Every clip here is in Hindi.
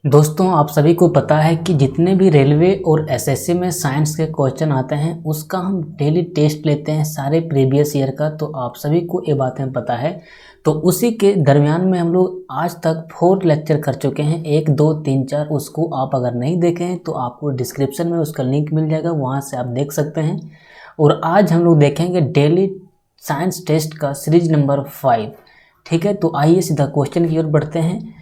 दोस्तों, आप सभी को पता है कि जितने भी रेलवे और एसएससी में साइंस के क्वेश्चन आते हैं उसका हम डेली टेस्ट लेते हैं सारे प्रीवियस ईयर का। तो आप सभी को ये बातें पता है। तो उसी के दरमियान में हम लोग आज तक 4 लेक्चर कर चुके हैं, 1, 2, 3, 4। उसको आप अगर नहीं देखे हैं तो आपको डिस्क्रिप्शन में उसका लिंक मिल जाएगा, वहाँ से आप देख सकते हैं। और आज हम लोग देखेंगे डेली साइंस टेस्ट का सीरीज नंबर 5। ठीक है, तो आइए सीधा क्वेश्चन की ओर बढ़ते हैं।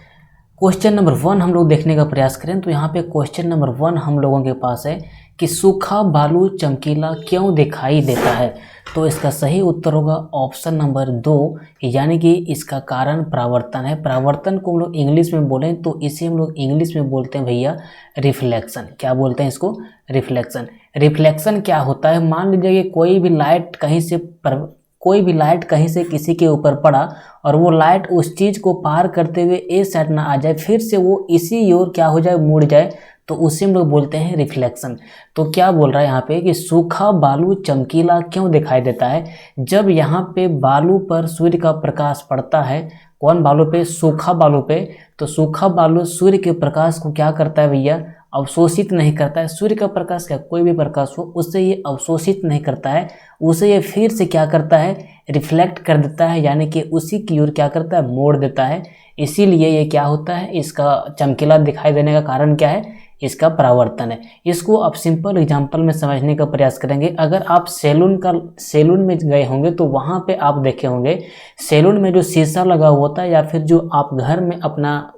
क्वेश्चन नंबर 1 हम लोग देखने का प्रयास करें तो यहाँ पे क्वेश्चन नंबर 1 हम लोगों के पास है कि सूखा बालू चमकीला क्यों दिखाई देता है। तो इसका सही उत्तर होगा ऑप्शन नंबर 2, यानी कि इसका कारण परावर्तन है। परावर्तन को हम लोग इंग्लिश में बोलें तो इसे हम लोग इंग्लिश में बोलते हैं भैया रिफ्लेक्शन। क्या बोलते हैं इसको? रिफ्लेक्शन। रिफ्लेक्शन क्या होता है? मान लीजिए कि कोई भी लाइट कहीं से किसी के ऊपर पड़ा और वो लाइट उस चीज़ को पार करते हुए ए साइड ना आ जाए, फिर से वो इसी ओर क्या हो जाए, मुड़ जाए, तो उसे हम लोग बोलते हैं रिफ्लेक्शन। तो क्या बोल रहा है यहाँ पे कि सूखा बालू चमकीला क्यों दिखाई देता है? जब यहाँ पे बालू पर सूर्य का प्रकाश पड़ता है, कौन बालू पे? सूखा बालू पे। तो सूखा बालू सूर्य के प्रकाश को क्या करता है भैया? अवशोषित नहीं करता है। सूर्य का प्रकाश क्या, कोई भी प्रकाश हो, उससे ये अवशोषित नहीं करता है, उसे ये फिर से क्या करता है? रिफ्लेक्ट कर देता है, यानी कि उसी की ओर क्या करता है? मोड़ देता है। इसीलिए ये क्या होता है, इसका चमकीला दिखाई देने का कारण क्या है? इसका परावर्तन है। इसको आप सिंपल एग्जांपल में समझने का प्रयास करेंगे। अगर आप सैलून में गए होंगे तो वहाँ पे आप देखे होंगे सैलून में जो शीशा लगा हुआ होता है, या फिर जो आप घर में अपना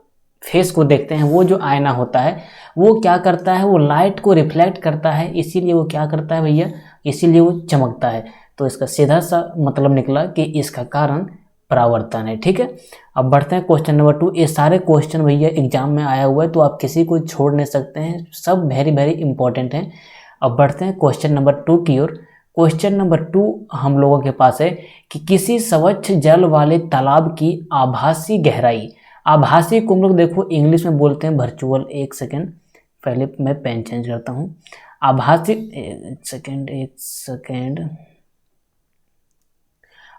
फेस को देखते हैं, वो जो आईना होता है वो क्या करता है? वो लाइट को रिफ्लेक्ट करता है, इसीलिए वो क्या करता है भैया? इसीलिए वो चमकता है। तो इसका सीधा सा मतलब निकला कि इसका कारण परावर्तन है। ठीक है, अब बढ़ते हैं क्वेश्चन नंबर 2। ये सारे क्वेश्चन भैया एग्जाम में आया हुआ है तो आप किसी को छोड़ नहीं सकते हैं, सब वेरी वेरी इंपॉर्टेंट हैं। अब बढ़ते हैं क्वेश्चन नंबर 2 की ओर। क्वेश्चन नंबर 2 हम लोगों के पास है कि किसी स्वच्छ जल वाले तालाब की आभासी गहराई। आभासी को हम लोग देखो इंग्लिश में बोलते हैं वर्चुअल। एक सेकेंड, पहले मैं पेन चेंज करता हूँ। आभासी, एक सेकेंड।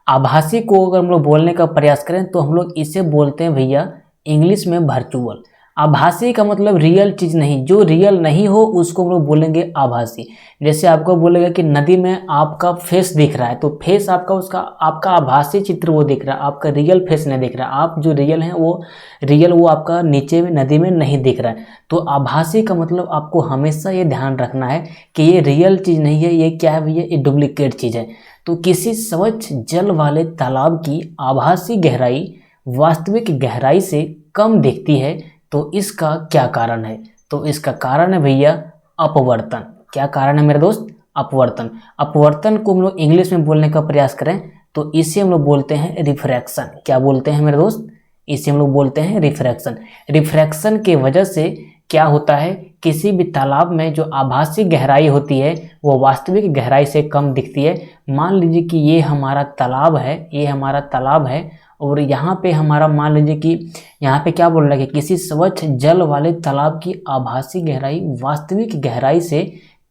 आभासी को अगर हम लोग बोलने का प्रयास करें तो हम लोग इसे बोलते हैं भैया इंग्लिश में वर्चुअल। आभासी का मतलब रियल चीज़ नहीं, जो रियल नहीं हो उसको हम लोग बोलेंगे आभासी। जैसे आपको बोलेगा कि नदी में आपका फेस दिख रहा है, तो फेस आपका आभासी चित्र वो दिख रहा है, आपका रियल फेस नहीं दिख रहा। आप जो रियल हैं वो आपका नीचे में नदी में नहीं दिख रहा है। तो आभासी का मतलब आपको हमेशा ये ध्यान रखना है कि ये रियल चीज़ नहीं है, ये क्या है भैया? ये डुप्लीकेट चीज़ है। तो किसी स्वच्छ जल वाले तालाब की आभासी गहराई वास्तविक गहराई से कम दिखती है, तो इसका क्या कारण है? तो इसका कारण है भैया अपवर्तन। क्या कारण है मेरे दोस्त? अपवर्तन। अपवर्तन को हम लोग इंग्लिश में बोलने का प्रयास करें तो इसे हम लोग बोलते हैं रिफ्रैक्शन। क्या बोलते हैं मेरे दोस्त? इसे हम लोग बोलते हैं रिफ्रैक्शन। रिफ्रैक्शन के वजह से क्या होता है, किसी भी तालाब में जो आभासी गहराई होती है वो वास्तविक गहराई से कम दिखती है। मान लीजिए कि ये हमारा तालाब है और यहाँ पे हमारा मान लीजिए कि यहाँ पे क्या बोल रहा है कि किसी स्वच्छ जल वाले तालाब की आभासी गहराई वास्तविक गहराई से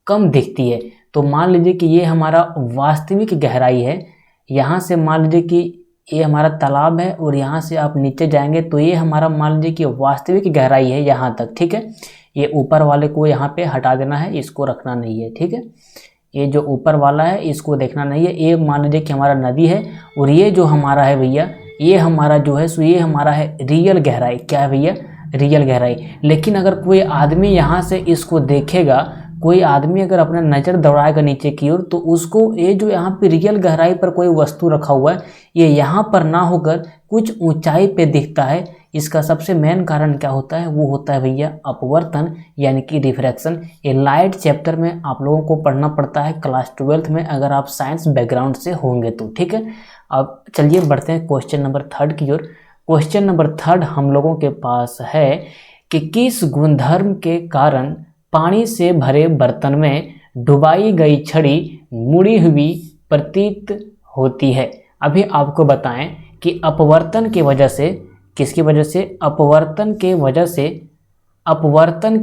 कम दिखती है। तो मान लीजिए कि ये हमारा वास्तविक गहराई है। यहाँ से मान लीजिए कि ये हमारा तालाब है और यहाँ से आप नीचे जाएंगे तो ये हमारा मान लीजिए कि वास्तविक गहराई है यहाँ तक। ठीक है, ये ऊपर वाले को यहाँ पे हटा देना है, इसको रखना नहीं है। ठीक है, ये जो ऊपर वाला है इसको देखना नहीं है। ये मान लीजिए कि हमारा नदी है और ये जो हमारा है भैया, ये हमारा जो है सो ये हमारा है रियल गहराई। क्या है भैया? रियल गहराई। लेकिन अगर कोई आदमी यहाँ से इसको देखेगा, कोई आदमी अगर अपना नज़र दौड़ाएगा नीचे की ओर, तो उसको ये जो यहाँ पे रियल गहराई पर कोई वस्तु रखा हुआ है ये यहाँ पर ना होकर कुछ ऊंचाई पे दिखता है। इसका सबसे मेन कारण क्या होता है? वो होता है भैया अपवर्तन, यानी कि रिफ्रैक्शन। ये लाइट चैप्टर में आप लोगों को पढ़ना पड़ता है क्लास 12th में, अगर आप साइंस बैकग्राउंड से होंगे तो। ठीक है, अब चलिए बढ़ते हैं क्वेश्चन नंबर 3 की ओर। क्वेश्चन नंबर 3 हम लोगों के पास है कि किस गुणधर्म के कारण पानी से भरे बर्तन में डुबाई गई छड़ी मुड़ी हुई प्रतीत होती है? अभी आपको बताएं कि अपवर्तन के वजह से, किसकी वजह से? अपवर्तन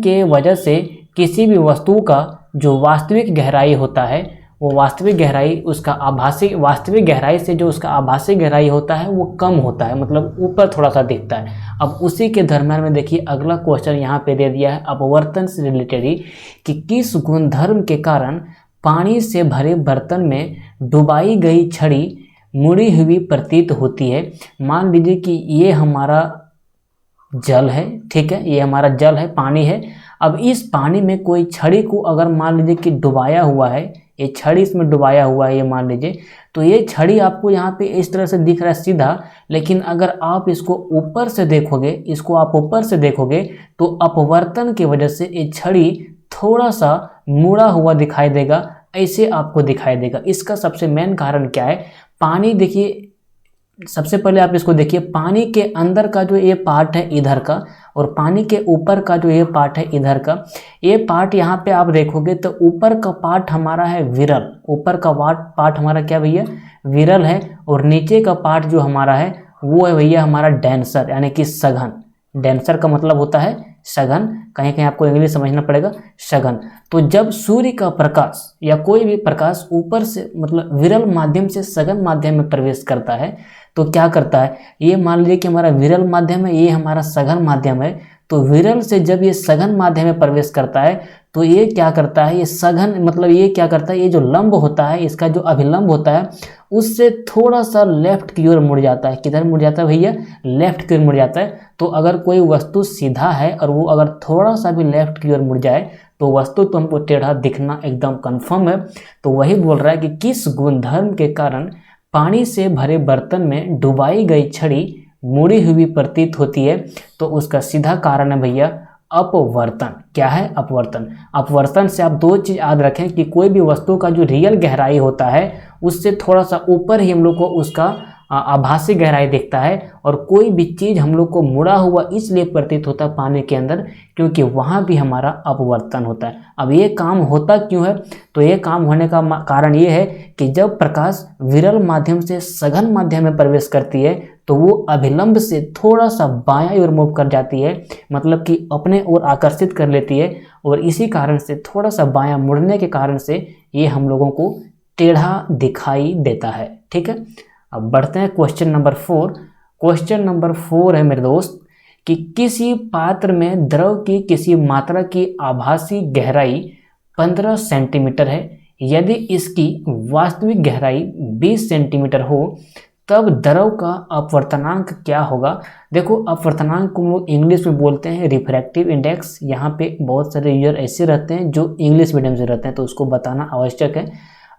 के वजह से किसी भी वस्तु का जो वास्तविक गहराई होता है वो वास्तविक गहराई उसका आभासी वास्तविक गहराई से जो उसका आभासी गहराई होता है वो कम होता है, मतलब ऊपर थोड़ा सा दिखता है। अब उसी के दरम्यान में देखिए अगला क्वेश्चन यहाँ पे दे दिया है अपवर्तन से रिलेटेड ही, कि किस गुणधर्म के कारण पानी से भरे बर्तन में डुबाई गई छड़ी मुड़ी हुई प्रतीत होती है। मान लीजिए कि ये हमारा जल है, ठीक है, ये हमारा जल है, पानी है। अब इस पानी में कोई छड़ी को अगर मान लीजिए कि डुबाया हुआ है, ये छड़ी इसमें डुबाया हुआ है, ये मान लीजिए, तो ये छड़ी आपको यहाँ पे इस तरह से दिख रहा है सीधा, लेकिन अगर आप इसको ऊपर से देखोगे, इसको आप ऊपर से देखोगे तो अपवर्तन की वजह से ये छड़ी थोड़ा सा मुड़ा हुआ दिखाई देगा, ऐसे आपको दिखाई देगा। इसका सबसे मेन कारण क्या है? पानी, देखिए सबसे पहले आप इसको देखिए, पानी के अंदर का जो ये पार्ट है इधर का, और पानी के ऊपर का जो ये पार्ट है इधर का, ये पार्ट यहाँ पे आप देखोगे तो ऊपर का पार्ट हमारा है विरल, ऊपर का पार्ट हमारा क्या भैया? विरल है, और नीचे का पार्ट जो हमारा है वो है भैया हमारा डेंसर, यानी कि सघन। डेंसर का मतलब होता है सघन, कहीं कहीं आपको इंग्लिश समझना पड़ेगा, सघन। तो जब सूर्य का प्रकाश या कोई भी प्रकाश ऊपर से मतलब विरल माध्यम से सघन माध्यम में प्रवेश करता है तो क्या करता है, ये मान लीजिए कि हमारा विरल माध्यम है, ये हमारा सघन माध्यम है, तो विरल से जब ये सघन माध्यम में प्रवेश करता है तो ये क्या करता है, ये सघन मतलब ये क्या करता है, ये जो लंब होता है, इसका जो अभिलंब होता है उससे थोड़ा सा लेफ्ट की ओर मुड़ जाता है। किधर मुड़ जाता है भैया? लेफ्ट की ओर मुड़ जाता है। तो अगर कोई वस्तु सीधा है और वो अगर थोड़ा सा भी लेफ्ट की ओर मुड़ जाए तो वस्तु तो हमको टेढ़ा दिखना एकदम कंफर्म है। तो वही बोल रहा है कि किस गुणधर्म के कारण पानी से भरे बर्तन में डुबाई गई छड़ी मुड़ी हुई प्रतीत होती है, तो उसका सीधा कारण है भैया अपवर्तन। क्या है? अपवर्तन। अपवर्तन से आप दो चीज़ याद रखें कि कोई भी वस्तु का जो रियल गहराई होता है उससे थोड़ा सा ऊपर ही हम लोग को उसका आभासी गहराई दिखता है, और कोई भी चीज़ हम लोग को मुड़ा हुआ इसलिए प्रतीत होता है पानी के अंदर क्योंकि वहाँ भी हमारा अपवर्तन होता है। अब ये काम होता क्यों है? तो ये काम होने का कारण ये है कि जब प्रकाश विरल माध्यम से सघन माध्यम में प्रवेश करती है तो वो अभिलंब से थोड़ा सा बायां ओर मूव कर जाती है, मतलब कि अपने ओर आकर्षित कर लेती है, और इसी कारण से थोड़ा सा बायां मुड़ने के कारण से ये हम लोगों को टेढ़ा दिखाई देता है। ठीक है, अब बढ़ते हैं क्वेश्चन नंबर 4। क्वेश्चन नंबर 4 है मेरे दोस्त कि किसी पात्र में द्रव की किसी मात्रा की आभासी गहराई 15 सेंटीमीटर है, यदि इसकी वास्तविक गहराई 20 सेंटीमीटर हो तब द्रव का अपवर्तनांक क्या होगा। देखो, अपवर्तनांक को हम लोग इंग्लिश में बोलते हैं रिफ्रैक्टिव इंडेक्स। यहाँ पे बहुत सारे यूजर ऐसे रहते हैं जो इंग्लिश मीडियम से रहते हैं, तो उसको बताना आवश्यक है।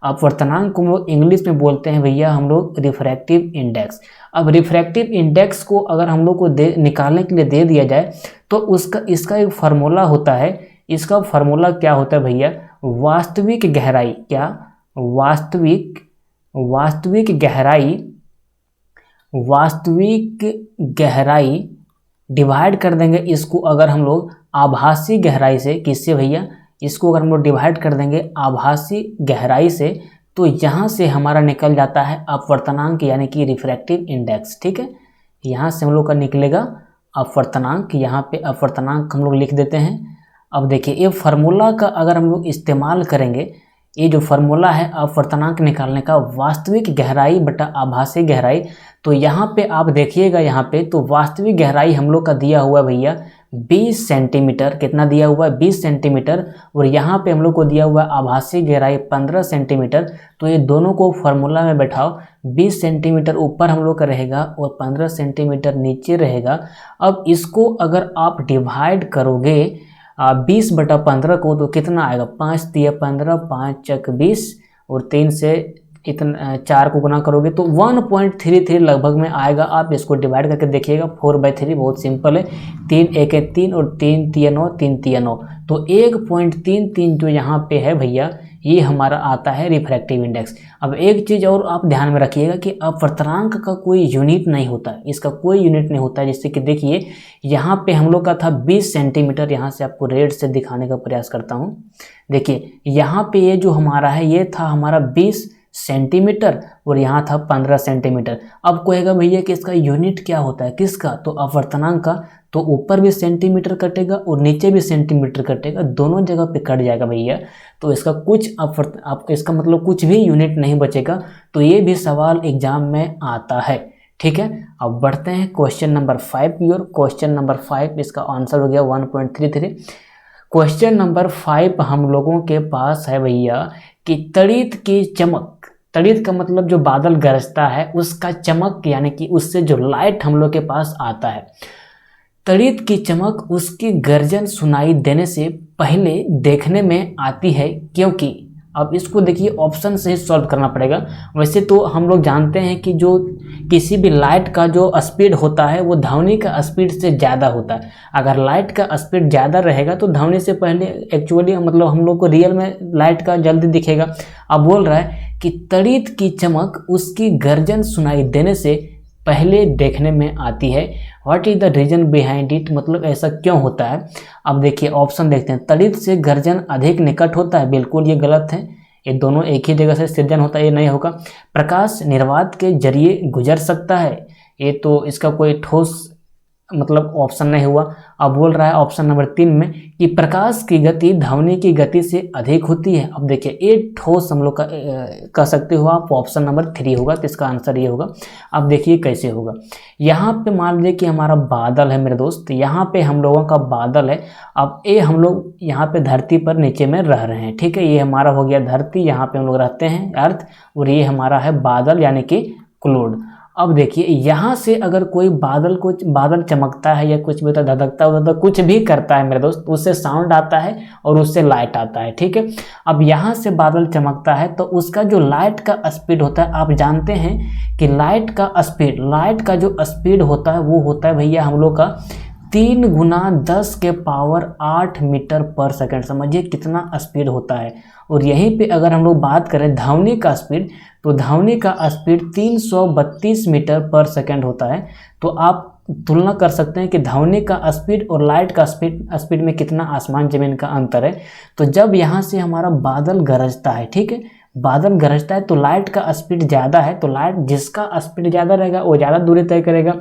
अपवर्तनांक को हम लोग इंग्लिश में बोलते हैं भैया हम लोग रिफ्रैक्टिव इंडेक्स। अब रिफ्रैक्टिव इंडेक्स को अगर हम लोग को निकालने के लिए दे दिया जाए तो इसका एक फार्मूला होता है। इसका फार्मूला क्या होता है भैया? वास्तविक गहराई, क्या? वास्तविक गहराई डिवाइड कर देंगे इसको अगर हम लोग आभासी गहराई से। किससे भैया? इसको अगर हम लोग डिवाइड कर देंगे आभासी गहराई से तो यहाँ से हमारा निकल जाता है अपवर्तनांक यानी कि रिफ्रैक्टिव इंडेक्स। ठीक है, यहाँ से हम लोग का निकलेगा अपवर्तनांक। यहाँ पे अपवर्तनांक हम लोग लिख देते हैं। अब देखिए, ये फार्मूला का अगर हम लोग इस्तेमाल करेंगे, ये जो फार्मूला है अपवर्तनांक निकालने का, वास्तविक गहराई बटा आभासी गहराई, तो यहाँ पे आप देखिएगा, यहाँ पे तो वास्तविक गहराई हम लोग का दिया हुआ है भैया 20 सेंटीमीटर। कितना दिया हुआ है? 20 सेंटीमीटर। और यहाँ पे हम लोग को दिया हुआ है आभासी गहराई 15 सेंटीमीटर। तो ये दोनों को फार्मूला में बैठाओ, 20 सेंटीमीटर ऊपर हम लोग का रहेगा और 15 सेंटीमीटर नीचे रहेगा। अब इसको अगर आप डिवाइड करोगे 20 बटा 15 को तो कितना आएगा? 5 दिया 15, 5 चक 20, और 3 से इतना 4 को गुना करोगे तो 1.33 लगभग में आएगा। आप इसको डिवाइड करके देखिएगा, 4/3 बहुत सिंपल है। 3 1 है 3 और 3 3 9, 3 3 9, तो 1.33 जो यहाँ पे है भैया ये हमारा आता है रिफ्रैक्टिव इंडेक्स। अब एक चीज़ और आप ध्यान में रखिएगा कि अपवर्तनांक का कोई यूनिट नहीं होता है, इसका कोई यूनिट नहीं होता है। जैसे कि देखिए, यहाँ पे हम लोग का था 20 सेंटीमीटर। यहाँ से आपको रेड से दिखाने का प्रयास करता हूँ। देखिए, यहाँ पे ये जो हमारा है ये था हमारा 20 सेंटीमीटर और यहाँ था 15 सेंटीमीटर। अब कहेगा भैया कि इसका यूनिट क्या होता है? किसका? तो अपवर्तनांक का। तो ऊपर भी सेंटीमीटर कटेगा और नीचे भी सेंटीमीटर कटेगा, दोनों जगह पे कट जाएगा भैया। तो इसका कुछ आप इसका मतलब कुछ भी यूनिट नहीं बचेगा। तो ये भी सवाल एग्जाम में आता है, ठीक है। अब बढ़ते हैं क्वेश्चन नंबर 5 की ओर। क्वेश्चन नंबर 5 इसका आंसर हो गया 1.33। क्वेश्चन नंबर 5 हम लोगों के पास है भैया कि तड़ित की चमक, तड़ित का मतलब जो बादल गरजता है उसका चमक, यानी कि उससे जो लाइट हम लोग के पास आता है, तड़ित की चमक उसकी गर्जन सुनाई देने से पहले देखने में आती है क्योंकि। अब इसको देखिए ऑप्शन से ही सॉल्व करना पड़ेगा। वैसे तो हम लोग जानते हैं कि जो किसी भी लाइट का जो स्पीड होता है वो ध्वनि का स्पीड से ज़्यादा होता है। अगर लाइट का स्पीड ज़्यादा रहेगा तो ध्वनि से पहले एक्चुअली मतलब हम लोग को रियल में लाइट का जल्दी दिखेगा। अब बोल रहा है कि तड़ित की चमक उसकी गर्जन सुनाई देने से पहले देखने में आती है। What is the reason behind it, मतलब ऐसा क्यों होता है। अब देखिए ऑप्शन देखते हैं। तड़ित से गर्जन अधिक निकट होता है, बिल्कुल ये गलत है। ये दोनों एक ही जगह से सृजन होता है, ये नहीं होगा। प्रकाश निर्वात के जरिए गुजर सकता है, ये तो इसका कोई ठोस मतलब ऑप्शन नहीं हुआ। अब बोल रहा है ऑप्शन नंबर 3 में कि प्रकाश की गति ध्वनि की गति से अधिक होती है। अब देखिए ये ठोस हम लोग का कह सकते हो आप, ऑप्शन नंबर 3 होगा। तो इसका आंसर ये होगा। अब देखिए कैसे होगा। यहाँ पे मान लीजिए कि हमारा बादल है मेरे दोस्त, यहाँ पे हम लोगों का बादल है। अब ये हम लोग यहाँ पे धरती पर नीचे में रह रहे हैं, ठीक है। ये हमारा हो गया धरती, यहाँ पे हम लोग रहते हैं अर्थ, और ये हमारा है बादल यानी कि क्लाउड। अब देखिए यहाँ से अगर कोई बादल चमकता है या कुछ भी धधकता है, कुछ भी करता है मेरे दोस्त, उससे साउंड आता है और उससे लाइट आता है, ठीक है। अब यहाँ से बादल चमकता है तो उसका जो लाइट का स्पीड होता है, आप जानते हैं कि लाइट का जो स्पीड होता है वो होता है भैया हम लोग का 3 गुना 10 के पावर 8 मीटर पर सेकंड। समझिए कितना स्पीड होता है। और यहीं पे अगर हम लोग बात करें ध्वनि का स्पीड, तो ध्वनि का स्पीड 332 मीटर पर सेकंड होता है। तो आप तुलना कर सकते हैं कि ध्वनि का स्पीड और लाइट का स्पीड में कितना आसमान जमीन का अंतर है। तो जब यहाँ से हमारा बादल गरजता है, ठीक है, बादल गरजता है तो लाइट का स्पीड ज़्यादा है, तो लाइट जिसका स्पीड ज़्यादा रहेगा वो ज़्यादा दूरी तय करेगा।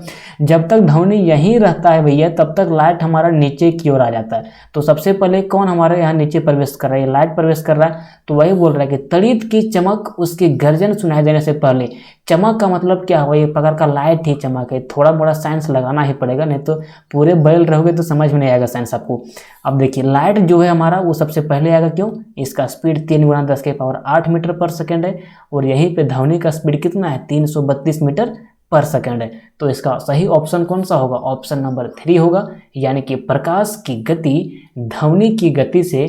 जब तक ध्वनि यहीं रहता है भैया तब तक लाइट हमारा नीचे की ओर आ जाता है। तो सबसे पहले कौन हमारे यहाँ नीचे प्रवेश कर रहा है, लाइट प्रवेश कर रहा है। तो वही बोल रहा है कि तड़ित की चमक उसकी गर्जन सुनाई देने से पहले। चमक का मतलब क्या हुआ, एक प्रकार का लाइट ही चमक है। थोड़ा मोड़ा साइंस लगाना ही पड़ेगा, नहीं तो पूरे बैल रहोगे तो समझ में नहीं आएगा साइंस आपको। अब देखिए लाइट जो है हमारा वो सबसे पहले आएगा, क्यों, इसका स्पीड 3 गुना 10 के पावर 8 मीटर पर सेकेंड है। और यहीं पे ध्वनि का स्पीड कितना है, 332 मीटर पर सेकेंड है। तो इसका सही ऑप्शन कौन सा होगा, ऑप्शन नंबर 3 होगा। यानी कि प्रकाश की गति ध्वनि की गति से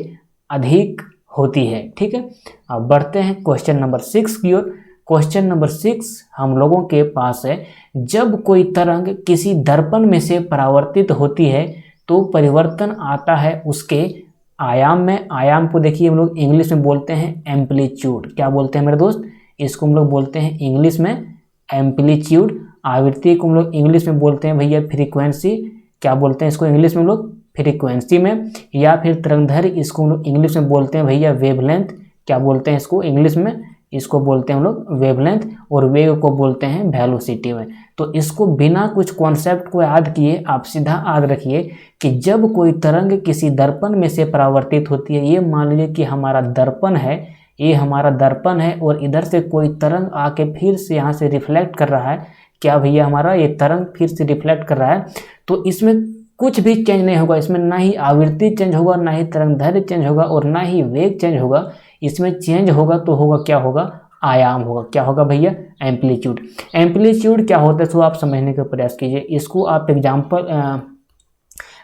अधिक होती है, ठीक है। अब बढ़ते हैं क्वेश्चन नंबर 6 की ओर। क्वेश्चन नंबर 6 हम लोगों के पास है, जब कोई तरंग किसी दर्पण में से परावर्तित होती है तो परिवर्तन आता है उसके आयाम में। आयाम को देखिए हम लोग इंग्लिश में बोलते हैं एम्पलीट्यूड। क्या बोलते हैं मेरे दोस्त, इसको हम लोग बोलते हैं इंग्लिश में एम्पलीट्यूड। आवृत्ति को हम लोग इंग्लिश में बोलते हैं भैया फ्रीक्वेंसी। क्या बोलते हैं इसको इंग्लिश में हम लोग, फ्रीक्वेंसी में। या फिर तरंगदैर्घ्य, इसको हम लोग इंग्लिश में बोलते हैं भैया वेवलेंथ। क्या बोलते हैं इसको इंग्लिश में, इसको बोलते हैं हम लोग वेवलेंथ। और वेग को बोलते हैं वेलोसिटी में। तो इसको बिना कुछ कॉन्सेप्ट को याद किए आप सीधा याद रखिए कि जब कोई तरंग किसी दर्पण में से परावर्तित होती है, ये मान लीजिए कि हमारा दर्पण है, ये हमारा दर्पण है और इधर से कोई तरंग आके फिर से यहाँ से रिफ्लेक्ट कर रहा है। क्या भैया, हमारा ये तरंग फिर से रिफ्लेक्ट कर रहा है, तो इसमें कुछ भी चेंज नहीं होगा। इसमें ना ही आवृत्ति चेंज होगा, ना ही तरंगदैर्घ्य चेंज होगा और ना ही वेग चेंज होगा। इसमें चेंज होगा तो होगा क्या होगा, आयाम होगा। क्या होगा भैया, एम्पलीट्यूड। एम्पलीट्यूड क्या होता है सो आप समझने का प्रयास कीजिए। इसको आप एग्जाम्पल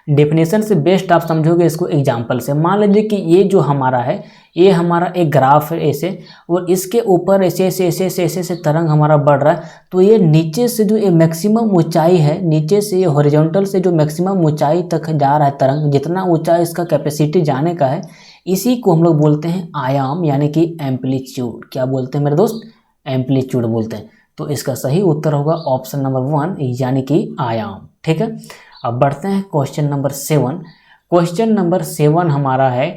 डेफिनेशन से बेस्ट आप समझोगे इसको एग्जाम्पल से। मान लीजिए कि ये जो हमारा है, ये हमारा एक ग्राफ है ऐसे, और इसके ऊपर ऐसे ऐसे ऐसे ऐसे ऐसे ऐसे तरंग हमारा बढ़ रहा है। तो ये नीचे से जो ये मैक्सिमम ऊंचाई है, नीचे से ये हॉरिजॉन्टल से जो मैक्सिमम ऊंचाई तक जा रहा है तरंग, जितना ऊंचा इसका कैपेसिटी जाने का है, इसी को हम लोग बोलते हैं आयाम यानी कि एम्पलीट्यूड। क्या बोलते हैं मेरे दोस्त, एम्पलीट्यूड बोलते हैं। तो इसका सही उत्तर होगा ऑप्शन नंबर 1 यानी कि आयाम, ठीक है। अब बढ़ते हैं क्वेश्चन नंबर 7। क्वेश्चन नंबर 7 हमारा है,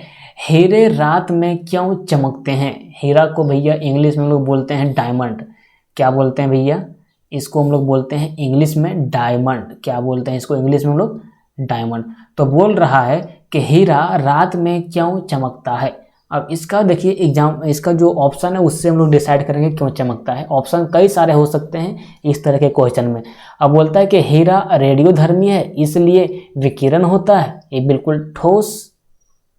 हीरे रात में क्यों चमकते हैं। हीरा को भैया इंग्लिश में हम लोग बोलते हैं डायमंड। क्या बोलते हैं भैया, इसको हम लोग बोलते हैं इंग्लिश में डायमंड। क्या बोलते हैं इसको इंग्लिश में हम लोग, डायमंड। तो बोल रहा है कि हीरा रात में क्यों चमकता है। अब इसका देखिए एग्जाम, इसका जो ऑप्शन है उससे हम लोग डिसाइड करेंगे क्यों चमकता है। ऑप्शन कई सारे हो सकते हैं इस तरह के क्वेश्चन में। अब बोलता है कि हीरा रेडियोधर्मी है इसलिए विकिरण होता है, ये बिल्कुल ठोस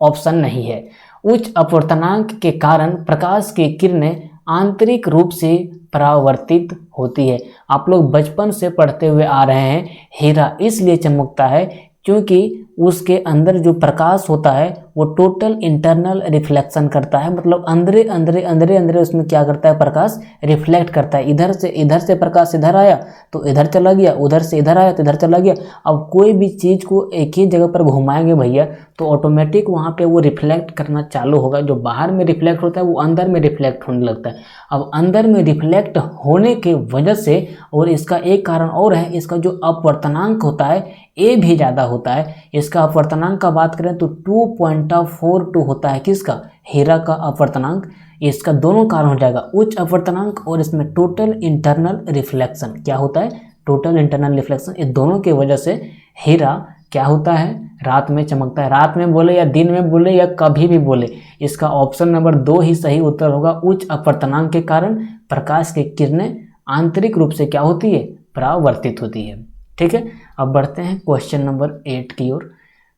ऑप्शन नहीं है। उच्च अपवर्तनांक के कारण प्रकाश की किरणें आंतरिक रूप से परावर्तित होती है। आप लोग बचपन से पढ़ते हुए आ रहे हैं, हीरा इसलिए चमकता है क्योंकि उसके अंदर जो प्रकाश होता है वो टोटल इंटरनल रिफ्लेक्शन करता है, मतलब अंदरे अंदरे अंदरे अंदरे उसमें क्या करता है, प्रकाश रिफ्लेक्ट करता है। इधर से प्रकाश इधर आया तो इधर चला गया, उधर से इधर आया तो इधर चला गया। अब कोई भी चीज़ को एक ही जगह पर घुमाएंगे भैया तो ऑटोमेटिक वहाँ पे वो रिफ्लेक्ट करना चालू होगा। जो बाहर में रिफ्लेक्ट होता है वो अंदर में रिफ्लेक्ट होने लगता है। अब अंदर में रिफ्लेक्ट होने के वजह से, और इसका एक कारण और है, इसका जो अपवर्तनांक होता है ए भी ज़्यादा होता है। इसका अपवर्तनांक का बात करें तो 2.42 होता है किसका, हीरा का अपवर्तनांक। इसका दोनों कारण हो जाएगा, उच्च अपवर्तनांक और इसमें टोटल इंटरनल रिफ्लेक्शन। क्या होता है, टोटल इंटरनल रिफ्लेक्शन। इस दोनों की वजह से हीरा क्या होता है, रात में चमकता है। रात में बोले या दिन में बोले या कभी भी बोले, इसका ऑप्शन नंबर 2 ही सही उत्तर होगा। उच्च अपवर्तनांक के कारण प्रकाश की किरणें आंतरिक रूप से क्या होती है, परावर्तित होती है। ठीक है, अब बढ़ते हैं क्वेश्चन नंबर 8 की ओर।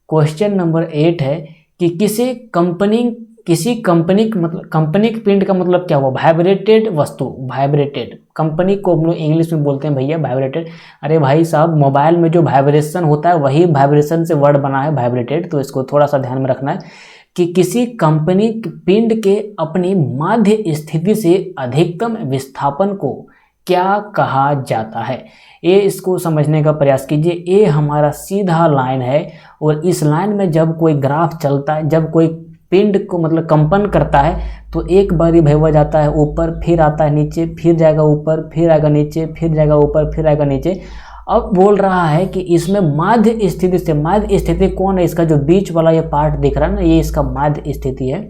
क्वेश्चन नंबर 8 है कि किसी कंपनी मतलब कंपनिक प्रिंट का मतलब क्या हुआ, वाइब्रेटेड वस्तु। वाइब्रेटेड कंपनी को हम लोग इंग्लिश में बोलते हैं भैया वाइब्रेटेड। अरे भाई साहब, मोबाइल में जो वाइब्रेशन होता है वही वाइब्रेशन से वर्ड बना है वाइब्रेटेड, तो इसको थोड़ा सा ध्यान में रखना है कि किसी कंपनी पिंड के अपनी माध्य स्थिति से अधिकतम विस्थापन को क्या कहा जाता है। ये इसको समझने का प्रयास कीजिए। ये हमारा सीधा लाइन है और इस लाइन में जब कोई ग्राफ चलता है, जब कोई पिंड को मतलब कंपन करता है तो एक बारी भैया जाता है ऊपर, फिर आता है नीचे, फिर जाएगा ऊपर, फिर आएगा नीचे, फिर जाएगा ऊपर, फिर आएगा नीचे। अब बोल रहा है कि इसमें माध्य स्थिति से, माध्य स्थिति कौन है, इसका जो बीच वाला ये पार्ट दिख रहा है ना, ये इसका माध्य स्थिति है।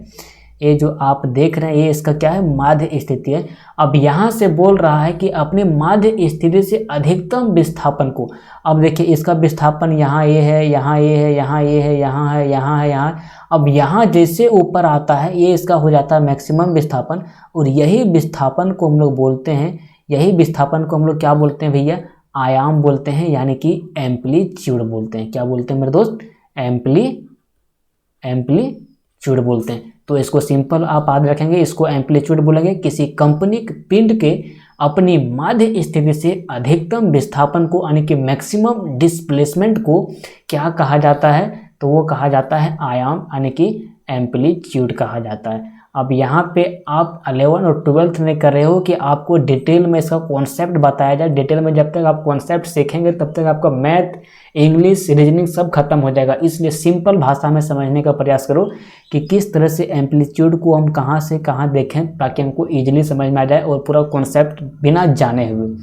ये जो आप देख रहे हैं ये इसका क्या है, माध्य स्थिति है। अब यहाँ से बोल रहा है कि अपने माध्य स्थिति से अधिकतम विस्थापन को, अब देखिए इसका विस्थापन यहाँ ये है, यहाँ ये है, यहाँ ये है, यहाँ है, यहाँ है, यहाँ। अब यहाँ जैसे ऊपर आता है ये इसका हो जाता है मैक्सिमम विस्थापन, और यही विस्थापन को हम लोग बोलते हैं, यही विस्थापन को हम लोग क्या बोलते हैं भैया, आयाम बोलते हैं, यानी कि एम्पलीट्यूड बोलते हैं। क्या बोलते हैं मेरे दोस्त, एम्पलीट्यूड बोलते हैं। तो इसको सिंपल आप याद रखेंगे, इसको एम्पलीट्यूड बोलेंगे। किसी कंपनिक पिंड के अपनी माध्य स्थिति से अधिकतम विस्थापन को यानी कि मैक्सिमम डिस्प्लेसमेंट को क्या कहा जाता है, तो वो कहा जाता है आयाम, यानी कि एम्पलीट्यूड कहा जाता है। अब यहाँ पे आप 11 और 12th में कर रहे हो कि आपको डिटेल में इसका कॉन्सेप्ट बताया जाए। डिटेल में जब तक आप कॉन्सेप्ट सीखेंगे तब तक आपका मैथ, इंग्लिश, रीजनिंग सब खत्म हो जाएगा। इसलिए सिंपल भाषा में समझने का प्रयास करो कि किस तरह से एम्पलीट्यूड को हम कहाँ से कहाँ देखें, ताकि हमको ईजिली समझ में आ जाए और पूरा कॉन्सेप्ट बिना जाने हुए।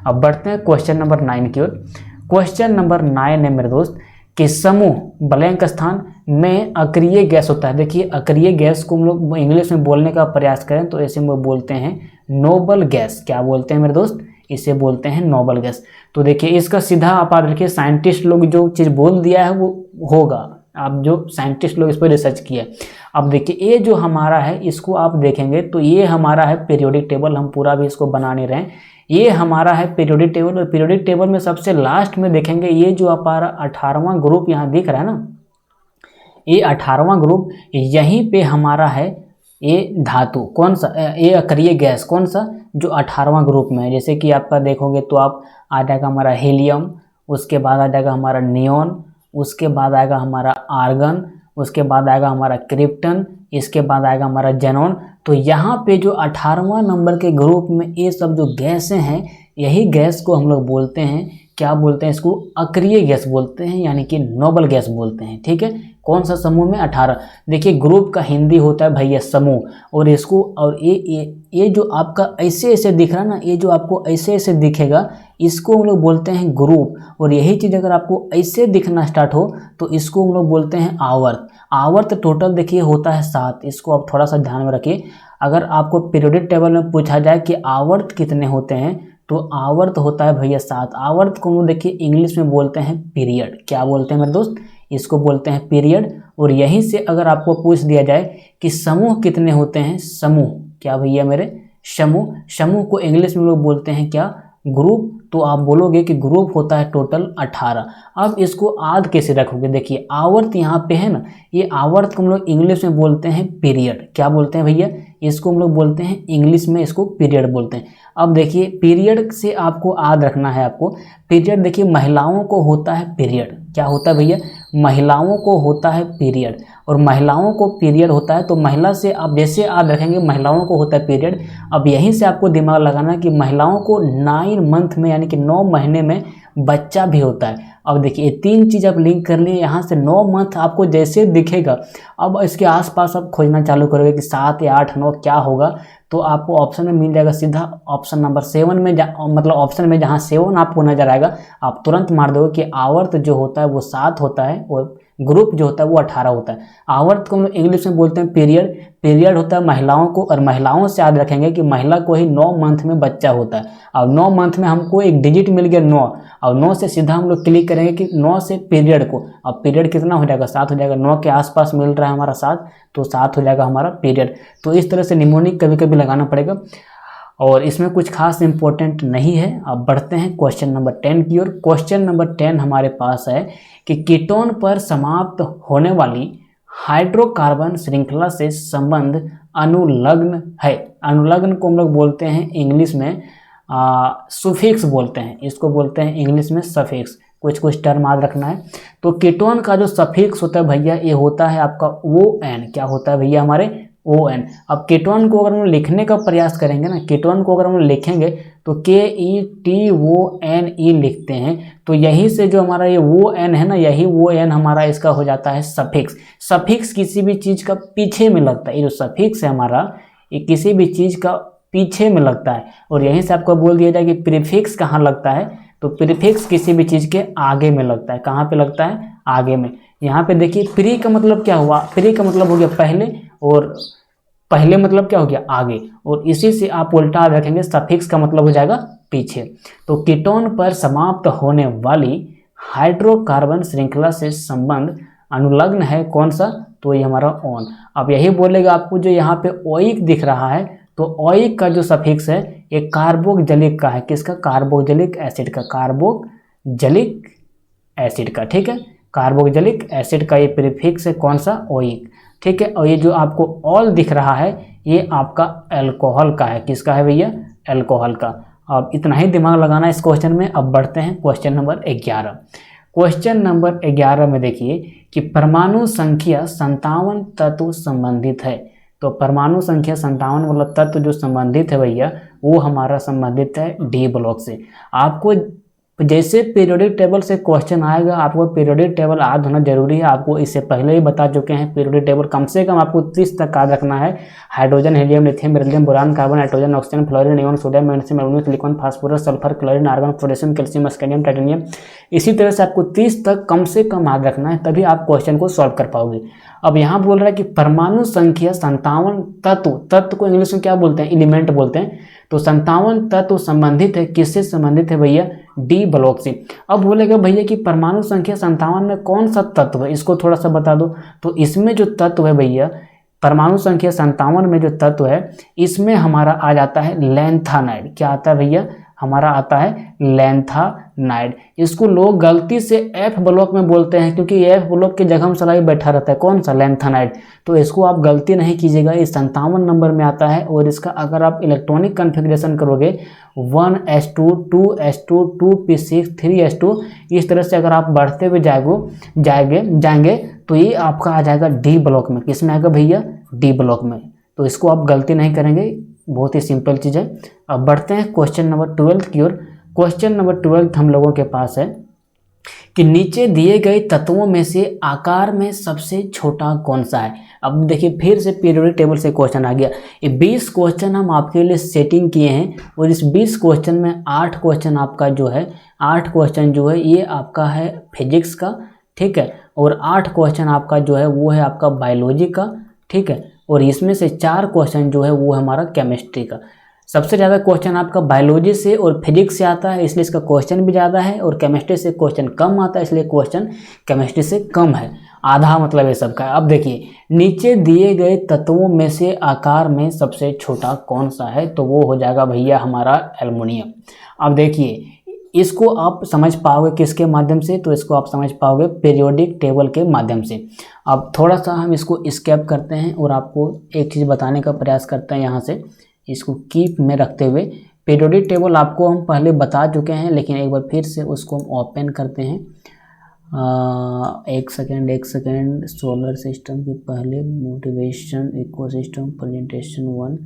अब बढ़ते हैं क्वेश्चन नंबर 9 की ओर। क्वेश्चन नंबर 9 है मेरे दोस्त कि समूह ब्लैंक स्थान में अक्रिय गैस होता है। देखिए अक्रिय गैस को हम लोग इंग्लिश में बोलने का प्रयास करें तो ऐसे में बोलते हैं नोबल गैस। क्या बोलते हैं मेरे दोस्त, इसे बोलते हैं नोबल गैस। तो देखिए इसका सीधा आप देखिए, साइंटिस्ट लोग जो चीज़ बोल दिया है वो होगा, आप जो साइंटिस्ट लोग इस पर रिसर्च किया। अब देखिए ये जो हमारा है इसको आप देखेंगे तो ये हमारा है पीरियोडिक टेबल, हम पूरा भी इसको बना नहीं रहे हैं। ये हमारा है पीरियोडिक टेबल, और पीरियोडिक टेबल में सबसे लास्ट में देखेंगे ये जो हमारा 18वां ग्रुप यहाँ दिख रहा है ना, ये 18वां ग्रुप, यहीं पे हमारा है ये धातु कौन सा, ये अक्रिय गैस कौन सा, जो 18वां ग्रुप में है। जैसे कि आपका देखोगे तो आप आ जाएगा हमारा हीलियम, उसके बाद आ जाएगा हमारा नियॉन, उसके बाद आएगा हमारा आर्गन, उसके बाद आएगा हमारा क्रिप्टन, इसके बाद आएगा हमारा जेनॉन। तो यहाँ पे जो 18वां नंबर के ग्रुप में ये सब जो गैसें हैं, यही गैस को हम लोग बोलते हैं, क्या बोलते हैं, इसको अक्रिय गैस बोलते हैं, यानी कि नोबल गैस बोलते हैं। ठीक है, कौन सा समूह में, 18। देखिए ग्रुप का हिंदी होता है भैया समूह, और इसको, और ये जो आपका ऐसे ऐसे दिख रहा है ना, ये जो आपको ऐसे ऐसे दिखेगा इसको हम लोग बोलते हैं ग्रुप। और यही चीज़ अगर आपको ऐसे दिखना स्टार्ट हो तो इसको हम लोग बोलते हैं आवर्त। आवर्त टोटल देखिए होता है 7, इसको आप थोड़ा सा ध्यान में रखिए। अगर आपको पीरियोडिक टेबल में पूछा जाए कि आवर्त कितने होते हैं तो आवर्त होता है भैया 7। आवर्त को हम लोग देखिए इंग्लिश में बोलते हैं पीरियड। क्या बोलते हैं मेरे दोस्त? इसको बोलते हैं पीरियड। और यहीं से अगर आपको पूछ दिया जाए कि समूह कितने होते हैं, समूह, क्या भैया मेरे, समूह, समूह को इंग्लिश में लोग बोलते हैं क्या, ग्रुप। तो आप बोलोगे कि ग्रुप होता है टोटल 18। अब इसको आद कैसे रखोगे? देखिए आवर्त यहाँ पे है ना, ये आवर्त को हम लोग इंग्लिश में बोलते हैं पीरियड। क्या बोलते हैं भैया? इसको हम लोग बोलते हैं इंग्लिश में, इसको पीरियड बोलते हैं। अब देखिए पीरियड से आपको आद रखना है आपको। पीरियड देखिए महिलाओं को होता है पीरियड। क्या होता है भैया? महिलाओं को होता है पीरियड। और महिलाओं को पीरियड होता है तो महिला से आप जैसे याद रखेंगे महिलाओं को होता है पीरियड। अब यहीं से आपको दिमाग लगाना है कि महिलाओं को 9 मंथ में यानी कि 9 महीने में बच्चा भी होता है। अब देखिए ये 3 चीज़ आप लिंक कर लिए, यहाँ से 9 मंथ आपको जैसे दिखेगा, अब इसके आसपास आप खोजना चालू करोगे कि 7 या 8 9 क्या होगा, तो आपको ऑप्शन में मिल जाएगा सीधा ऑप्शन नंबर 7 में, मतलब ऑप्शन में जहाँ 7 आपको नजर आएगा आप तुरंत मार दोगे कि आवर्त जो होता है वो 7 होता है और ग्रुप जो होता है वो 18 होता है। आवर्त को हम लोग इंग्लिश में बोलते हैं पीरियड। पीरियड होता है महिलाओं को, और महिलाओं से याद रखेंगे कि महिला को ही 9 मंथ में बच्चा होता है। अब 9 मंथ में हमको एक डिजिट मिल गया 9, और 9 से सीधा हम लोग क्लिक करेंगे कि 9 से पीरियड को, अब पीरियड कितना हो जाएगा, 7 हो जाएगा। 9 के आसपास मिल रहा है हमारा 7, तो 7 हो जाएगा हमारा पीरियड। तो इस तरह से निमोनिक कभी कभी लगाना पड़ेगा, और इसमें कुछ खास इंपॉर्टेंट नहीं है। अब बढ़ते हैं क्वेश्चन नंबर 10 की ओर। क्वेश्चन नंबर 10 हमारे पास है कि कीटोन पर समाप्त होने वाली हाइड्रोकार्बन श्रृंखला से संबंध अनुलग्न है। अनुलग्न को हम लोग बोलते हैं इंग्लिश में सुफिक्स बोलते हैं, इसको बोलते हैं इंग्लिश में सफिक्स। कुछ टर्म याद रखना है। तो कीटोन का जो सफिक्स होता है भैया ये होता है आपका ON। क्या होता है भैया हमारे? ON। अब कीटोन को अगर हम लिखने का प्रयास करेंगे ना, कीटोन को अगर हम लिखेंगे तो KETONE लिखते हैं, तो यही से जो हमारा ये ON है ना, यही ON हमारा इसका हो जाता है सफिक्स। सफिक्स किसी भी चीज़ का पीछे में लगता है, ये जो सफिक्स है हमारा ये किसी भी चीज़ का पीछे में लगता है। और यहीं से आपको बोल दिया जाए कि प्रीफिक्स कहाँ लगता है, तो प्रीफिक्स किसी भी चीज़ के आगे में लगता है। कहाँ पे लगता है? आगे में। यहाँ पे देखिए प्री का मतलब क्या हुआ? प्री का मतलब हो गया पहले, और पहले मतलब क्या हो गया? आगे। और इसी से आप उल्टा रखेंगे, सफिक्स का मतलब हो जाएगा पीछे। तो कीटोन पर समाप्त होने वाली हाइड्रोकार्बन श्रृंखला से संबंध अनुलग्न है, कौन सा? तो ये हमारा ON। अब यही बोलेगा आपको जो यहाँ पे ओइक दिख रहा है, तो ओइक का जो सफिक्स है ये कार्बोक्जिलिक का है। किसका? कार्बोक्जिलिक एसिड का, कार्बोक्जिलिक एसिड का, ठीक है। कार्बोक्जिलिक एसिड का ये प्रीफिक्स है, कौन सा? ओइक, ठीक है। और ये जो आपको ऑल दिख रहा है ये आपका अल्कोहल का है। किसका है भैया? अल्कोहल का। अब इतना ही दिमाग लगाना इस क्वेश्चन में। अब बढ़ते हैं क्वेश्चन नंबर 11। क्वेश्चन नंबर 11 में देखिए कि परमाणु संख्या 57 तत्व संबंधित है। तो परमाणु संख्या 57 वाला तत्व जो संबंधित है भैया वो हमारा संबंधित है D ब्लॉक से। आपको जैसे पीरियोडिक टेबल से क्वेश्चन आएगा आपको पीरियोडिक टेबल याद होना जरूरी है। आपको इससे पहले ही बता चुके हैं पीरियोडिक टेबल कम से कम आपको 30 तक याद रखना है। Hydrogen, helium, lithium, beryllium, boron, carbon, nitrogen, oxygen, fluorine, neon, sodium, magnesium, aluminium, silicon, phosphorus, sulphur, chlorine, argon, potassium, calcium, scandium, titanium. इसी तरह से आपको 30 तक कम से कम याद रखना है, तभी आप क्वेश्चन को सॉल्व कर पाओगे। अब यहाँ बोल रहा है कि परमाणु संख्या 57 तत्व को इंग्लिश में क्या बोलते हैं? एलिमेंट बोलते हैं। तो 57 तत्व संबंधित है, किससे संबंधित है भैया? D ब्लॉक से। अब बोलेगा भैया कि परमाणु संख्या 57 में कौन सा तत्व है, इसको थोड़ा सा बता दो। तो इसमें जो तत्व है भैया परमाणु संख्या 57 में जो तत्व है इसमें हमारा आ जाता है लैंथानाइड। क्या आता है भैया? हमारा आता है लैंथानाइड। इसको लोग गलती से F ब्लॉक में बोलते हैं क्योंकि F ब्लॉक की जगह में सलाई बैठा रहता है, कौन सा? लैंथानाइड। तो इसको आप गलती नहीं कीजिएगा, ये 57 नंबर में आता है। और इसका अगर आप इलेक्ट्रॉनिक कन्फिग्रेशन करोगे 1s2 2s2 2p6 3s2 इस तरह से अगर आप बढ़ते हुए जाएंगे तो ये आपका आ जाएगा D ब्लॉक में। किस में आएगा भैया? D ब्लॉक में। तो इसको आप गलती नहीं करेंगे, बहुत ही सिंपल चीज़ है। अब बढ़ते हैं क्वेश्चन नंबर 12 की ओर। क्वेश्चन नंबर 12 हम लोगों के पास है कि नीचे दिए गए तत्वों में से आकार में सबसे छोटा कौन सा है। अब देखिए फिर से पीरियोडिक टेबल से क्वेश्चन आ गया। ये 20 क्वेश्चन हम आपके लिए सेटिंग किए हैं और इस 20 क्वेश्चन में 8 क्वेश्चन आपका जो है 8 क्वेश्चन जो है ये आपका है फिजिक्स का, ठीक है। और 8 क्वेश्चन आपका जो है वो है आपका बायोलॉजी का, ठीक है। और इसमें से 4 क्वेश्चन जो है वो है हमारा केमिस्ट्री का। सबसे ज़्यादा क्वेश्चन आपका बायोलॉजी से और फिजिक्स से आता है, इसलिए इसका क्वेश्चन भी ज़्यादा है, और केमिस्ट्री से क्वेश्चन कम आता है, इसलिए क्वेश्चन केमिस्ट्री से कम है, आधा मतलब ये सबका। अब देखिए, नीचे दिए गए तत्वों में से आकार में सबसे छोटा कौन सा है, तो वो हो जाएगा भैया हमारा एल्युमिनियम। अब देखिए, इसको आप समझ पाओगे किसके माध्यम से, तो इसको आप समझ पाओगे पीरियोडिक टेबल के माध्यम से। अब थोड़ा सा हम इसको स्केप करते हैं और आपको एक चीज़ बताने का प्रयास करते हैं, यहाँ से इसको कीप में रखते हुए। पीरियोडिक टेबल आपको हम पहले बता चुके हैं, लेकिन एक बार फिर से उसको हम ओपन करते हैं। एक सेकेंड। सोलर सिस्टम के पहले motivation, ecosystem, presentation 1,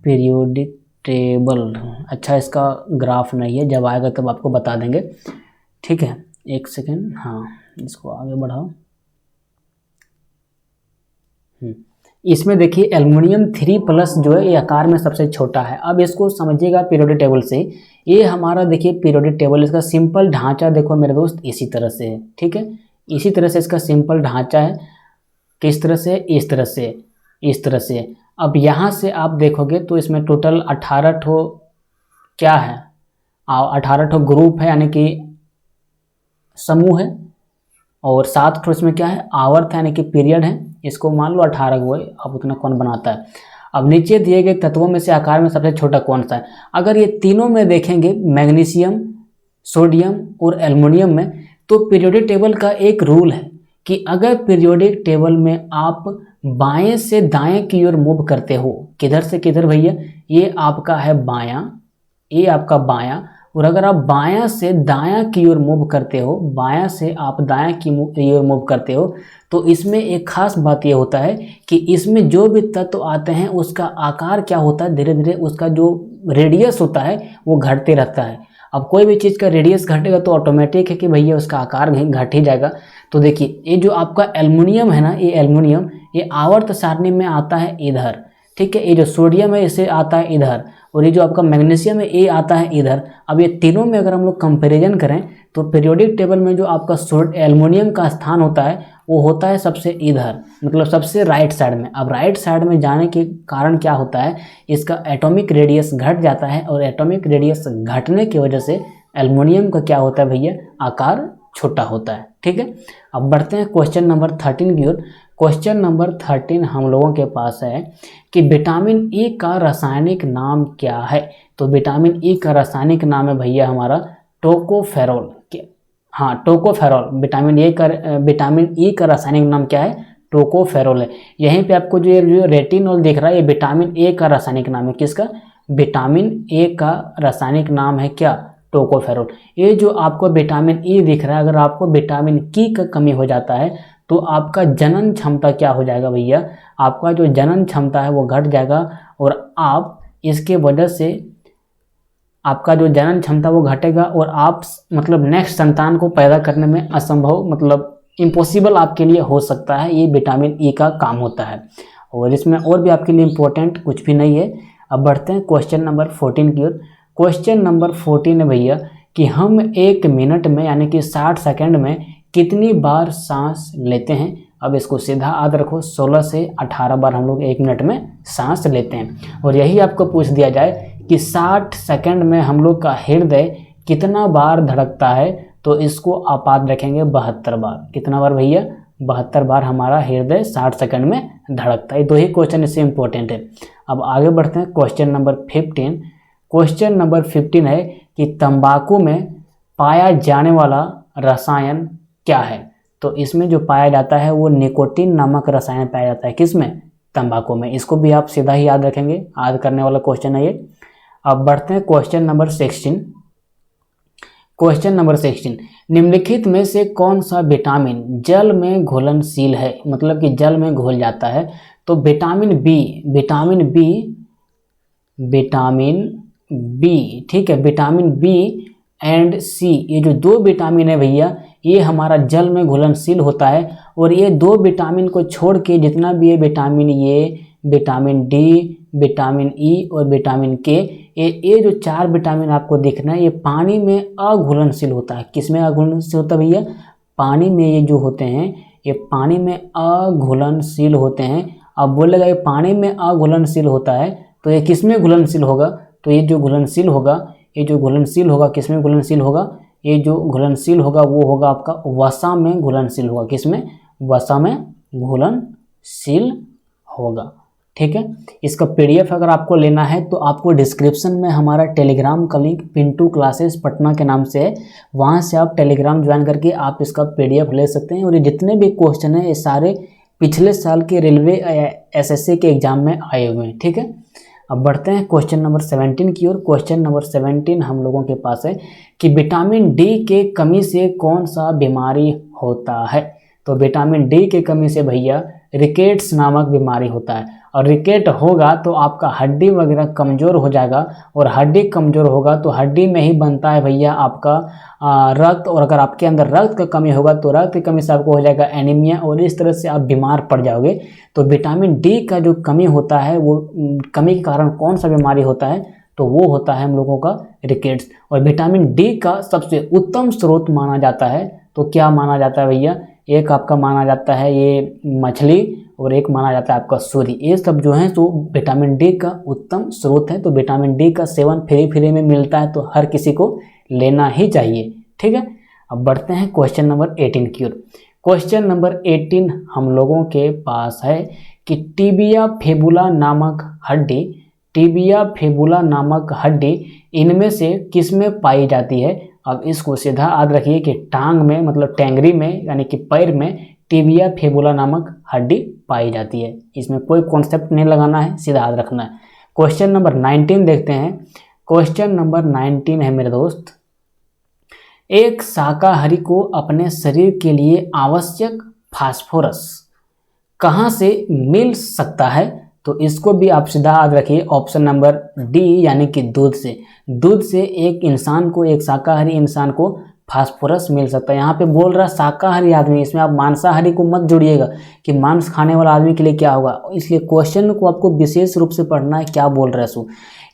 periodic table. अच्छा, इसका ग्राफ नहीं है, जब आएगा तब आपको बता देंगे, ठीक है। एक सेकेंड, हाँ इसको आगे बढ़ाओ। इसमें देखिए एल्युमिनियम 3+ जो है ये आकार में सबसे छोटा है। अब इसको समझिएगा पीरियोडिक टेबल से। ये हमारा देखिए पीरियोडिक टेबल, इसका सिंपल ढांचा देखो मेरे दोस्त इसी तरह से है, ठीक है। इसी तरह से इसका सिंपल ढांचा है। किस तरह से? इस तरह से, इस तरह से। अब यहाँ से आप देखोगे तो इसमें टोटल 18 ठो क्या है, 18 ठो ग्रुप है, यानी कि समूह है, और 7 ठो इसमें क्या है, आवर्त है, यानी कि पीरियड है। इसको मान लो 18 हुए, अब उतना कौन बनाता है। अब नीचे दिए गए तत्वों में से आकार में सबसे छोटा कौन सा है। अगर ये तीनों में देखेंगे, मैग्नीशियम, सोडियम और एल्युमिनियम में, तो पीरियोडिक टेबल का एक रूल है कि अगर पीरियोडिक टेबल में आप बाएं से दाएं की ओर मूव करते हो, किधर से किधर भैया, ये आपका है बायां, ये आपका बायां, और अगर आप बायां से दायां की ओर मूव करते हो, बायां से आप दायां की ओर मूव करते हो, तो इसमें एक खास बात ये होता है कि इसमें जो भी तत्व आते हैं उसका आकार क्या होता है, धीरे धीरे उसका जो रेडियस होता है वो घटते रहता है। अब कोई भी चीज़ का रेडियस घटेगा तो ऑटोमेटिक है कि भैया उसका आकार घट ही जाएगा। तो देखिए, ये जो आपका एल्युमिनियम है ना, ये एल्युमिनियम ये आवर्त सारणी में आता है इधर, ठीक है। ये जो सोडियम है इसे आता है इधर, और ये जो आपका मैग्नीशियम है ये आता है इधर। अब ये तीनों में अगर हम लोग कंपैरिजन करें तो पीरियोडिक टेबल में जो आपका एल्युमिनियम का स्थान होता है वो होता है सबसे इधर, मतलब सबसे राइट साइड में। अब राइट साइड में जाने के कारण क्या होता है, इसका एटॉमिक रेडियस घट जाता है, और एटॉमिक रेडियस घटने की वजह से एल्युमिनियम का क्या होता है भैया, आकार छोटा होता है, ठीक है। अब बढ़ते हैं क्वेश्चन नंबर 13 की ओर। क्वेश्चन नंबर 13 हम लोगों के पास है कि विटामिन ई का रासायनिक नाम क्या है। तो विटामिन ई का रासायनिक नाम है भैया हमारा टोकोफेरोल। हाँ, टोकोफेरोल। विटामिन ई का रासायनिक नाम क्या है, टोकोफेरोल है। यहीं पे आपको जो रेटिनॉल दिख रहा है, ये विटामिन ए का रासायनिक नाम है। किसका? विटामिन ए का रासायनिक नाम है क्या, टोकोफेरोल। ये जो आपको विटामिन ई दिख रहा है, अगर आपको विटामिन की का कमी हो जाता है तो आपका जनन क्षमता क्या हो जाएगा भैया, आपका जो जनन क्षमता है वो घट जाएगा, और आप इसके वजह से आपका जो जनन क्षमता वो घटेगा, और आप मतलब नेक्स्ट संतान को पैदा करने में असंभव, मतलब इम्पॉसिबल आपके लिए हो सकता है। ये विटामिन ई का काम होता है, और इसमें और भी आपके लिए इम्पोर्टेंट कुछ भी नहीं है। अब बढ़ते हैं क्वेश्चन नंबर 14 की ओर। क्वेश्चन नंबर 14 है भैया कि हम 1 मिनट में यानी कि 60 सेकंड में कितनी बार सांस लेते हैं। अब इसको सीधा याद रखो, 16 से 18 बार हम लोग 1 मिनट में सांस लेते हैं। और यही आपको पूछ दिया जाए कि 60 सेकंड में हम लोग का हृदय कितना बार धड़कता है, तो इसको आप याद रखेंगे 72 बार। कितना बार भैया, 72 बार हमारा हृदय 60 सेकंड में धड़कता है। 2 ही क्वेश्चन इससे इंपॉर्टेंट है। अब आगे बढ़ते हैं क्वेश्चन नंबर 15। क्वेश्चन नंबर 15 है कि तंबाकू में पाया जाने वाला रसायन क्या है। तो इसमें जो पाया जाता है वो निकोटीन नामक रसायन पाया जाता है। किसमें? तंबाकू में। इसको भी आप सीधा ही याद रखेंगे, याद करने वाला क्वेश्चन है ये। अब बढ़ते हैं क्वेश्चन नंबर 16। क्वेश्चन नंबर 16, निम्नलिखित में से कौन सा विटामिन जल में घुलनशील है, मतलब कि जल में घुल जाता है। तो विटामिन बी, ठीक है, विटामिन बी एंड सी, ये जो 2 विटामिन है भैया ये हमारा जल में घुलनशील होता है। और ये 2 विटामिन को छोड़ के जितना भी है vitamin A, vitamin D, vitamin E और विटामिन के, ये जो 4 विटामिन आपको दिख रहा है ये पानी में अघुलनशील होता है। किस में अघुलनशील होता है भैया? पानी में। ये जो होते हैं ये पानी में अघुलनशील होते हैं। अब बोलेगा ये पानी में अघुलनशील होता है तो ये किस में घुलनशील होगा, तो ये जो घुलनशील होगा, ये जो घुलनशील होगा किस में घुलनशील होगा, ये जो घुलनशील होगा वो होगा आपका वसा में घुलनशील होगा। किस में, वसा में घुलनशील होगा। ठीक है, इसका पीडीएफ अगर आपको लेना है तो आपको डिस्क्रिप्शन में हमारा टेलीग्राम का लिंक पिंटू क्लासेस पटना के नाम से है, वहाँ से आप टेलीग्राम ज्वाइन करके आप इसका पीडीएफ ले सकते हैं। और ये जितने भी क्वेश्चन हैं ये सारे पिछले साल के रेलवे एसएससी के एग्जाम में आए हुए हैं। ठीक है, अब बढ़ते हैं क्वेश्चन नंबर 17 की ओर। क्वेश्चन नंबर 17 हम लोगों के पास है कि विटामिन डी के कमी से कौन सा बीमारी होता है। तो विटामिन डी के कमी से भैया रिकेट्स नामक बीमारी होता है, और रिकेट होगा तो आपका हड्डी वगैरह कमज़ोर हो जाएगा, और हड्डी कमज़ोर होगा तो हड्डी में ही बनता है भैया आपका रक्त, और अगर आपके अंदर रक्त का कमी होगा तो रक्त की कमी से आपको हो जाएगा एनीमिया, और इस तरह से आप बीमार पड़ जाओगे। तो विटामिन डी का जो कमी होता है वो कमी के कारण कौन सा बीमारी होता है, तो वो होता है हम लोगों का रिकेट्स। और विटामिन डी का सबसे उत्तम स्रोत माना जाता है, तो क्या माना जाता है भैया, एक आपका माना जाता है ये मछली, और एक माना जाता है आपका सूर्य। ये सब जो है तो विटामिन डी का उत्तम स्रोत है। तो विटामिन डी का सेवन फ्री में मिलता है, तो हर किसी को लेना ही चाहिए। ठीक है, अब बढ़ते हैं क्वेश्चन नंबर 18 की ओर। क्वेश्चन नंबर 18 हम लोगों के पास है कि टिबिया फेबुला नामक हड्डी, टिबिया फेबुला नामक हड्डी इनमें से किस में पाई जाती है। अब इसको सीधा याद रखिए कि टांग में मतलब टेंगरी में यानी कि पैर में टिबिया फेबुला नामक हड्डी पाई जाती है। इसमें कोई कॉन्सेप्ट नहीं लगाना है, सीधा याद रखना है। क्वेश्चन नंबर 19 देखते हैं। क्वेश्चन नंबर 19 है मेरे दोस्त, एक शाकाहारी को अपने शरीर के लिए आवश्यक फास्फोरस कहाँ से मिल सकता है। तो इसको भी आप सीधा याद रखिए, ऑप्शन नंबर डी यानी कि दूध से। दूध से एक इंसान को, एक शाकाहारी इंसान को फास्फोरस मिल सकता है। यहाँ पे बोल रहा शाकाहारी आदमी, इसमें आप मांसाहारी को मत जोड़िएगा कि मांस खाने वाला आदमी के लिए क्या होगा, इसलिए क्वेश्चन को आपको विशेष रूप से पढ़ना है क्या बोल रहा है सो।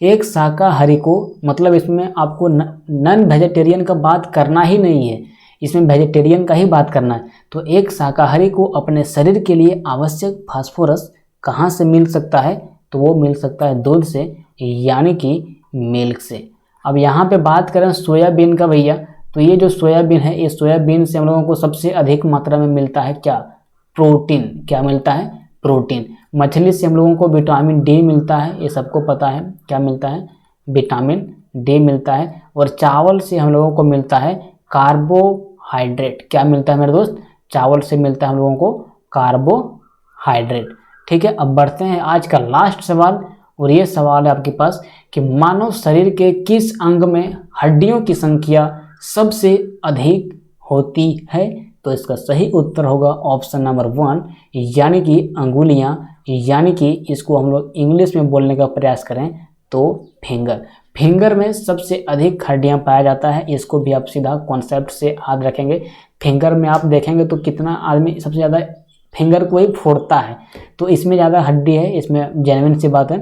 एक शाकाहारी को मतलब इसमें आपको नॉन वेजिटेरियन का बात करना ही नहीं है, इसमें वेजिटेरियन का ही बात करना है। तो एक शाकाहारी को अपने शरीर के लिए आवश्यक फास्फोरस कहाँ से मिल सकता है, तो वो मिल सकता है दूध से यानी कि मिल्क से। अब यहाँ पे बात करें सोयाबीन का भैया, तो ये जो सोयाबीन है, ये सोयाबीन से हम लोगों को सबसे अधिक मात्रा में मिलता है क्या, प्रोटीन। क्या मिलता है, प्रोटीन। मछली से हम लोगों को विटामिन डी मिलता है, ये सबको पता है क्या मिलता है, विटामिन डी मिलता है। और चावल से हम लोगों को मिलता है कार्बोहाइड्रेट। क्या मिलता है मेरे दोस्त, चावल से मिलता है हम लोगों को कार्बोहाइड्रेट। ठीक है, अब बढ़ते हैं आज का लास्ट सवाल, और ये सवाल है आपके पास कि मानव शरीर के किस अंग में हड्डियों की संख्या सबसे अधिक होती है। तो इसका सही उत्तर होगा ऑप्शन नंबर 1 यानी कि अंगुलियां, यानी कि इसको हम लोग इंग्लिश में बोलने का प्रयास करें तो फिंगर। फिंगर में सबसे अधिक हड्डियां पाया जाता है, इसको भी आप सीधा कॉन्सेप्ट से याद रखेंगे। फिंगर में आप देखेंगे तो कितना आदमी सबसे ज़्यादा फिंगर को ही फोड़ता है, तो इसमें ज़्यादा हड्डी है, इसमें जेन्युइन सी बात है।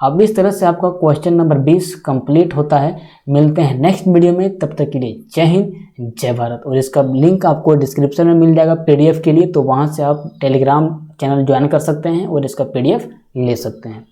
अब इस तरह से आपका क्वेश्चन नंबर 20 कंप्लीट होता है। मिलते हैं नेक्स्ट वीडियो में, तब तक के लिए जय हिंद जय भारत। और इसका लिंक आपको डिस्क्रिप्शन में मिल जाएगा पीडीएफ के लिए, तो वहाँ से आप टेलीग्राम चैनल ज्वाइन कर सकते हैं और इसका पीडीएफ ले सकते हैं।